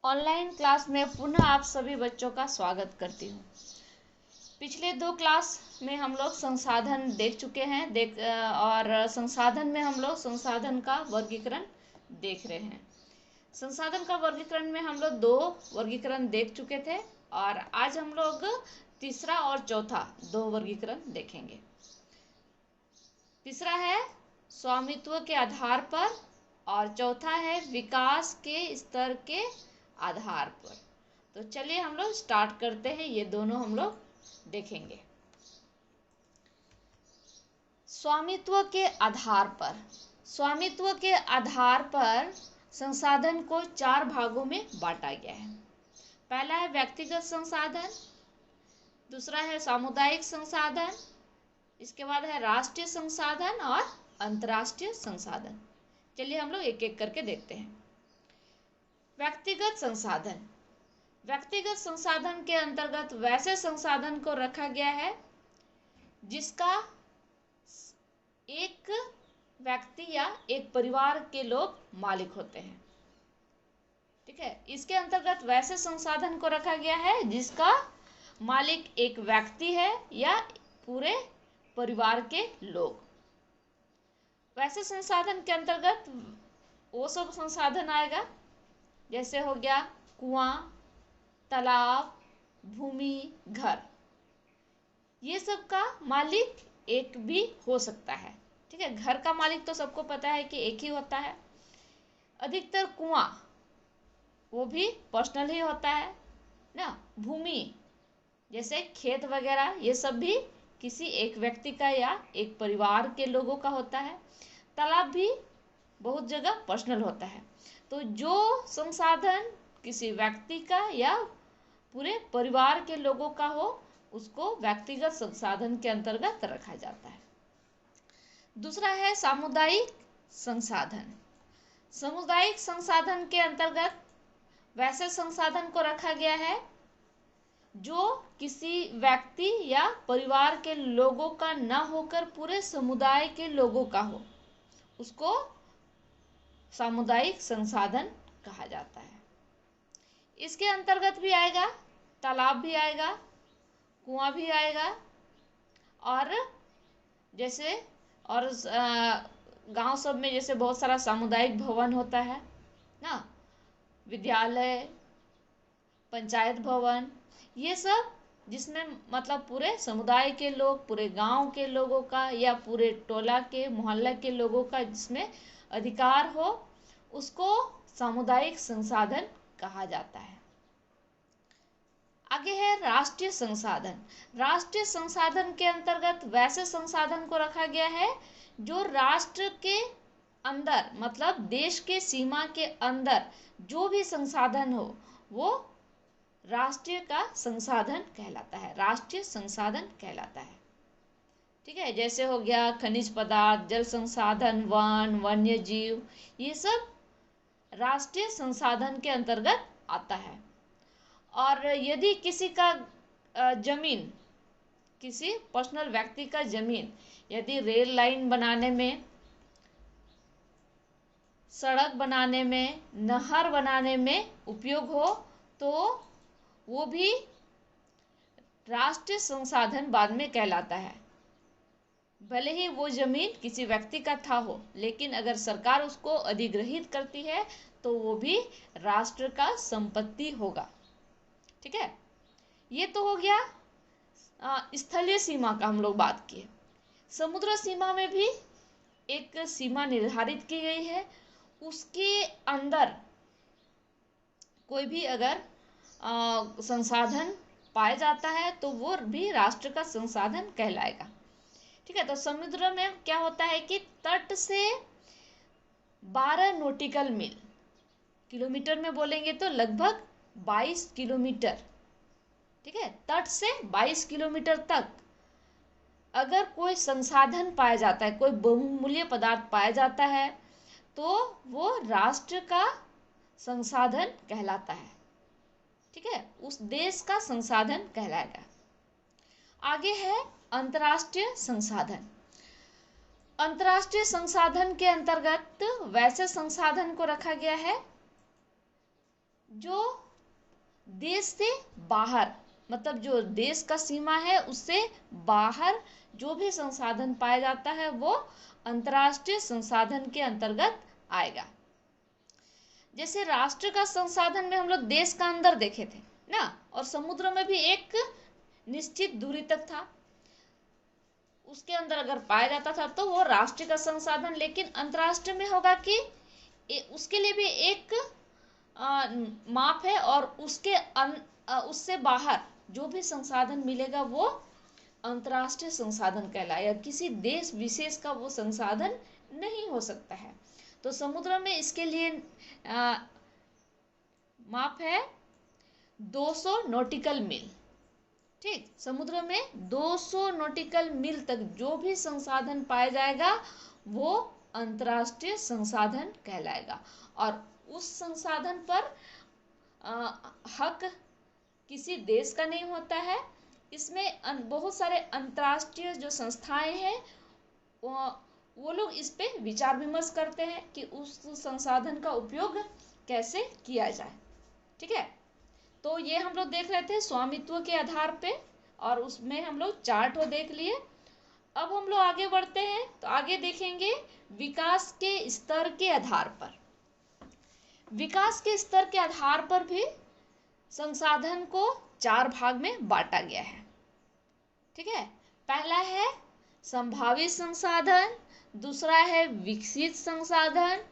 Online class में पुनः आप सभी बच्चों का स्वागत करती हूँ। पिछले 2 क्लास में हम लोग संसाधन देख चुके हैं और संसाधन में हम लोग संसाधन का वर्गीकरण देख रहे हैं। संसाधन का वर्गीकरण में हम लोग 2 वर्गीकरण देख चुके थे और आज हम लोग तीसरा और चौथा 2 वर्गीकरण देखेंगे। तीसरा है स्वामित्व के आधार पर और चौथा है विकास के स्तर के आधार पर। तो चलिए हम लोग स्टार्ट करते हैं, ये दोनों हम लोग देखेंगे। स्वामित्व के आधार पर, स्वामित्व के आधार पर संसाधन को 4 भागों में बांटा गया है। पहला है व्यक्तिगत संसाधन, दूसरा है सामुदायिक संसाधन, इसके बाद है राष्ट्रीय संसाधन और अंतर्राष्ट्रीय संसाधन। चलिए हम लोग एक एक करके देखते हैं। व्यक्तिगत संसाधन, व्यक्तिगत संसाधन के अंतर्गत वैसे संसाधन को रखा गया है जिसका एक व्यक्ति या एक परिवार के लोग मालिक होते हैं। ठीक है, इसके अंतर्गत वैसे संसाधन को रखा गया है जिसका मालिक एक व्यक्ति है या पूरे परिवार के लोग। वैसे संसाधन के अंतर्गत वो सब संसाधन आएगा जैसे हो गया कुआं, तालाब, भूमि, घर। ये सब का मालिक एक भी हो सकता है। ठीक है, घर का मालिक तो सबको पता है कि एक ही होता है। अधिकतर कुआं वो भी पर्सनल ही होता है ना। भूमि जैसे खेत वगैरह ये सब भी किसी एक व्यक्ति का या एक परिवार के लोगों का होता है। तालाब भी बहुत जगह पर्सनल होता है। तो जो संसाधन किसी व्यक्ति का या पूरे परिवार के लोगों का हो उसको व्यक्तिगत संसाधन के अंतर्गत रखा जाता है। दूसरा है सामुदायिक संसाधन। सामुदायिक संसाधन के अंतर्गत वैसे संसाधन को रखा गया है जो किसी व्यक्ति या परिवार के लोगों का न होकर पूरे समुदाय के लोगों का हो, उसको सामुदायिक संसाधन कहा जाता है। इसके अंतर्गत भी आएगा तालाब भी आएगा, कुआं भी आएगा और जैसे और गांव सब में जैसे बहुत सारा सामुदायिक भवन होता है ना, विद्यालय, पंचायत भवन, ये सब जिसमें मतलब पूरे समुदाय के लोग, पूरे गांव के लोगों का या पूरे टोला के मोहल्ले के लोगों का जिसमें अधिकार हो उसको सामुदायिक संसाधन कहा जाता है। आगे है राष्ट्रीय संसाधन। राष्ट्रीय संसाधन के अंतर्गत वैसे संसाधन को रखा गया है जो राष्ट्र के अंदर मतलब देश के सीमा के अंदर जो भी संसाधन हो वो राष्ट्रीय का संसाधन कहलाता है, राष्ट्रीय संसाधन कहलाता है। ठीक है, जैसे हो गया खनिज पदार्थ, जल संसाधन, वन, वन्य जीव, ये सब राष्ट्रीय संसाधन के अंतर्गत आता है। और यदि किसी का जमीन, किसी पर्सनल व्यक्ति का जमीन यदि रेल लाइन बनाने में, सड़क बनाने में, नहर बनाने में उपयोग हो तो वो भी राष्ट्रीय संसाधन बाद में कहलाता है। भले ही वो जमीन किसी व्यक्ति का था हो, लेकिन अगर सरकार उसको अधिग्रहित करती है तो वो भी राष्ट्र का संपत्ति होगा। ठीक है, ये तो हो गया स्थलीय सीमा का हम लोग बात किए। समुद्र सीमा में भी एक सीमा निर्धारित की गई है, उसके अंदर कोई भी अगर संसाधन पाया जाता है तो वो भी राष्ट्र का संसाधन कहलाएगा। ठीक है, तो समुद्र में क्या होता है कि तट से 12 नॉटिकल मील, किलोमीटर में बोलेंगे तो लगभग 22 किलोमीटर। ठीक है, तट से 22 किलोमीटर तक अगर कोई संसाधन पाया जाता है, कोई बहुमूल्य पदार्थ पाया जाता है तो वो राष्ट्र का संसाधन कहलाता है। ठीक है, उस देश का संसाधन कहलाएगा। आगे है अंतर्राष्ट्रीय संसाधन। अंतर्राष्ट्रीय संसाधन के अंतर्गत वैसे संसाधन को रखा गया है जो देश से बाहर, मतलब जो देश का सीमा है उससे बाहर जो भी संसाधन पाया जाता है वो अंतर्राष्ट्रीय संसाधन के अंतर्गत आएगा। जैसे राष्ट्र का संसाधन में हम लोग देश का अंदर देखे थे ना, और समुद्र में भी एक निश्चित दूरी तक था, उसके अंदर अगर पाया जाता था तो वो राष्ट्र का संसाधन। लेकिन अंतर्राष्ट्रीय में होगा कि उसके लिए भी एक माप है, और उससे बाहर जो भी संसाधन मिलेगा वो अंतर्राष्ट्रीय संसाधन कहलाएगा, किसी देश विशेष का वो संसाधन नहीं हो सकता है। तो समुद्र में इसके लिए माप है 200 नॉटिकल मील। ठीक, समुद्र में 200 नॉटिकल मील तक जो भी संसाधन पाया जाएगा वो अंतर्राष्ट्रीय संसाधन कहलाएगा, और उस संसाधन पर हक किसी देश का नहीं होता है। इसमें बहुत सारे अंतर्राष्ट्रीय जो संस्थाएं हैं वो लोग इस पे विचार विमर्श करते हैं कि उस संसाधन का उपयोग कैसे किया जाए। ठीक है, तो ये हम लोग देख रहे थे स्वामित्व के आधार पे, और उसमें हम लोग चार्ट वो देख लिए। अब हम लोग आगे बढ़ते हैं, तो आगे देखेंगे विकास के स्तर के आधार पर। विकास के स्तर के आधार पर भी संसाधन को 4 भाग में बांटा गया है। ठीक है, पहला है संभावित संसाधन, दूसरा है विकसित संसाधन,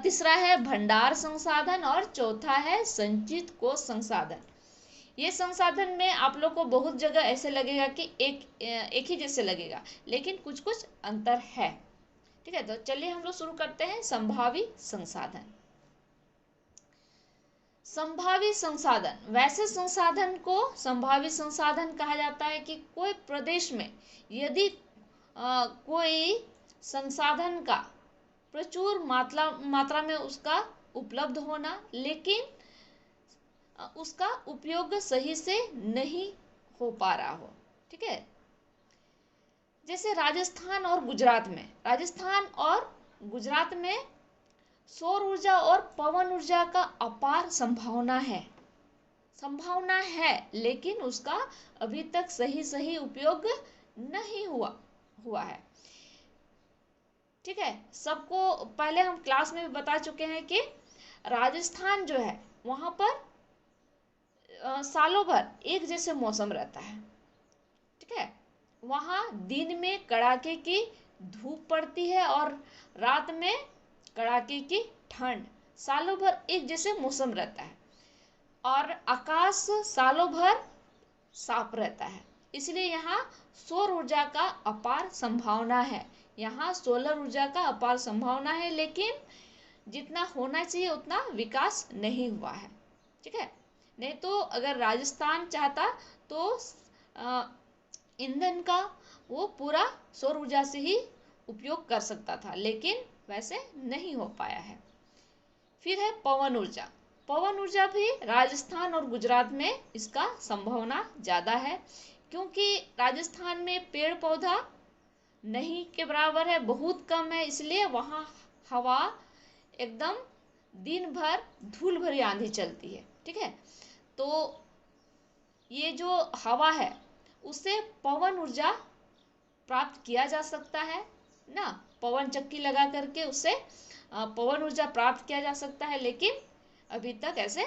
तीसरा है भंडार संसाधन, और चौथा है संचित कोष संसाधन। ये संसाधन में आप लोग को बहुत जगह ऐसे लगेगा कि एक ही जैसे लगेगा, लेकिन कुछ कुछ अंतर है। ठीक है, तो चलिए हम लोग शुरू करते हैं संभावित संसाधन। संभावित संसाधन, वैसे संसाधन को संभावित संसाधन कहा जाता है कि कोई प्रदेश में यदि कोई संसाधन का प्रचुर मात्रा में उसका उपलब्ध होना, लेकिन उसका उपयोग सही से नहीं हो पा रहा हो। ठीक है, जैसे राजस्थान और गुजरात में सौर ऊर्जा और पवन ऊर्जा का अपार संभावना है, लेकिन उसका अभी तक सही उपयोग नहीं हुआ है। ठीक है, सबको पहले हम क्लास में भी बता चुके हैं कि राजस्थान जो है वहां पर सालों भर एक जैसे मौसम रहता है। ठीक है, वहां दिन में कड़ाके की धूप पड़ती है और रात में कड़ाके की ठंड, सालों भर एक जैसे मौसम रहता है, और आकाश सालों भर साफ रहता है। इसलिए यहाँ सौर ऊर्जा का अपार संभावना है, यहाँ सोलर ऊर्जा का अपार संभावना है, लेकिन जितना होना चाहिए उतना विकास नहीं हुआ है। ठीक है, नहीं तो अगर राजस्थान चाहता तो ईंधन का वो पूरा सौर ऊर्जा से ही उपयोग कर सकता था, लेकिन वैसे नहीं हो पाया है। फिर है पवन ऊर्जा। पवन ऊर्जा भी राजस्थान और गुजरात में इसका संभावना ज़्यादा है, क्योंकि राजस्थान में पेड़ पौधा नहीं के बराबर है, बहुत कम है, इसलिए वहाँ हवा एकदम दिन भर धूल भरी आंधी चलती है। ठीक है, तो ये जो हवा है उससे पवन ऊर्जा प्राप्त किया जा सकता है ना, पवन चक्की लगा करके उससे पवन ऊर्जा प्राप्त किया जा सकता है, लेकिन अभी तक ऐसे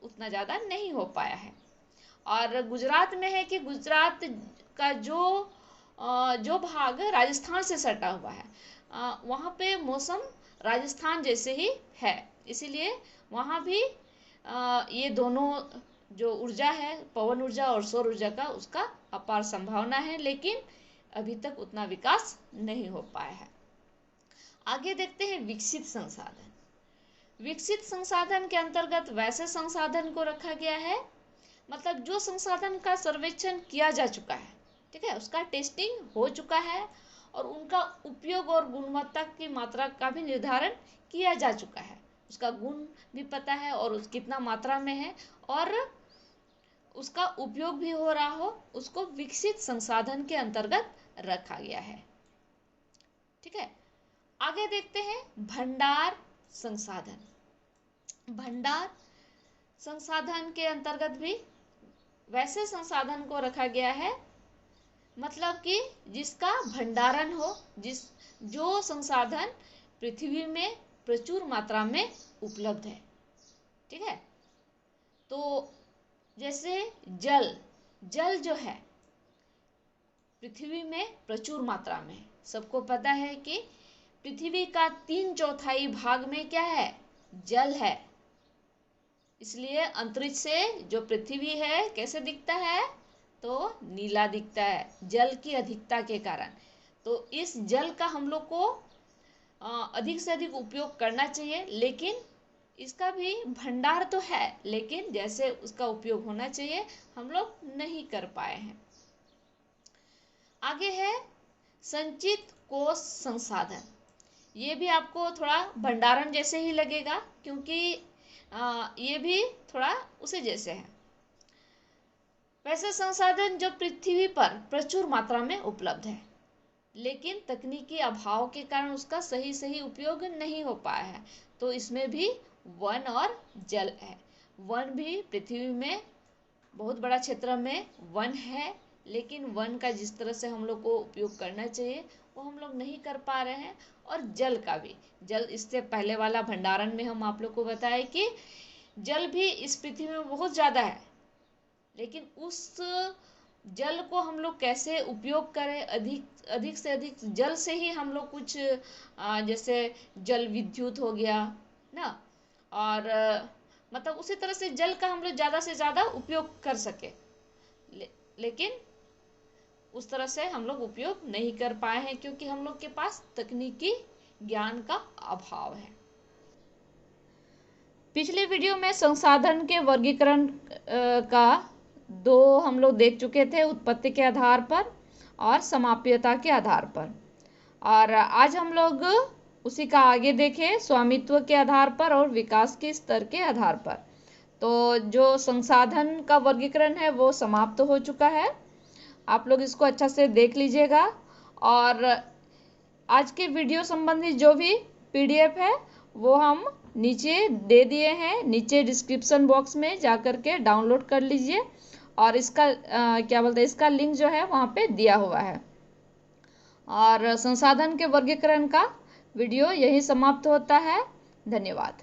उतना ज़्यादा नहीं हो पाया है। और गुजरात में है कि गुजरात का जो भाग राजस्थान से सटा हुआ है, वहाँ पे मौसम राजस्थान जैसे ही है, इसीलिए वहाँ भी ये दोनों जो ऊर्जा है पवन ऊर्जा और सौर ऊर्जा का उसका अपार संभावना है, लेकिन अभी तक उतना विकास नहीं हो पाया है। आगे देखते हैं विकसित संसाधन। विकसित संसाधन के अंतर्गत वैसे संसाधन को रखा गया है, मतलब जो संसाधन का सर्वेक्षण किया जा चुका है, ठीक है, उसका टेस्टिंग हो चुका है और उनका उपयोग और गुणवत्ता की मात्रा का भी निर्धारण किया जा चुका है, उसका गुण भी पता है और उस कितना मात्रा में है और उसका उपयोग भी हो रहा हो, उसको विकसित संसाधन के अंतर्गत रखा गया है। ठीक है, आगे देखते हैं भंडार संसाधन। भंडार संसाधन के अंतर्गत भी वैसे संसाधन को रखा गया है, मतलब कि जिसका भंडारण हो, जो संसाधन पृथ्वी में प्रचुर मात्रा में उपलब्ध है। ठीक है, तो जैसे जल जो है पृथ्वी में प्रचुर मात्रा में, सबको पता है कि पृथ्वी का 3/4 भाग में क्या है, जल है। इसलिए अंतरिक्ष से जो पृथ्वी है कैसे दिखता है, तो नीला दिखता है, जल की अधिकता के कारण। तो इस जल का हम लोग को अधिक से अधिक उपयोग करना चाहिए, लेकिन इसका भी भंडार तो है, लेकिन जैसे उसका उपयोग होना चाहिए हम लोग नहीं कर पाए हैं। आगे है संचित कोश संसाधन। ये भी आपको थोड़ा भंडारण जैसे ही लगेगा, क्योंकि ये भी थोड़ा उसी जैसे है। वैसे संसाधन जो पृथ्वी पर प्रचुर मात्रा में उपलब्ध है, लेकिन तकनीकी अभाव के कारण उसका सही उपयोग नहीं हो पाया है। तो इसमें भी वन और जल है। वन भी पृथ्वी में बहुत बड़ा क्षेत्र में वन है, लेकिन वन का जिस तरह से हम लोग को उपयोग करना चाहिए वो हम लोग नहीं कर पा रहे हैं। और जल का भी, जल इससे पहले वाला भंडारण में हम आप लोग को बताए कि जल भी इस पृथ्वी में बहुत ज़्यादा है, लेकिन उस जल को हम लोग कैसे उपयोग करें, अधिक से अधिक जल से ही हम लोग कुछ जैसे जल विद्युत हो गया ना, और मतलब उसी तरह से जल का हम लोग ज़्यादा से ज़्यादा उपयोग कर सके, लेकिन उस तरह से हम लोग उपयोग नहीं कर पाए हैं, क्योंकि हम लोग के पास तकनीकी ज्ञान का अभाव है। पिछले वीडियो में संसाधन के वर्गीकरण का 2 हम लोग देख चुके थे, उत्पत्ति के आधार पर और समाप्यता के आधार पर। और आज हम लोग उसी का आगे देखें, स्वामित्व के आधार पर और विकास के स्तर के आधार पर। तो जो संसाधन का वर्गीकरण है वो समाप्त हो चुका है, आप लोग इसको अच्छा से देख लीजिएगा। और आज के वीडियो संबंधी जो भी PDF है वो हम नीचे दे दिए हैं, नीचे डिस्क्रिप्शन बॉक्स में जा कर के डाउनलोड कर लीजिए, और इसका क्या बोलते हैं, इसका लिंक जो है वहाँ पे दिया हुआ है। और संसाधन के वर्गीकरण का वीडियो यही समाप्त होता है। धन्यवाद।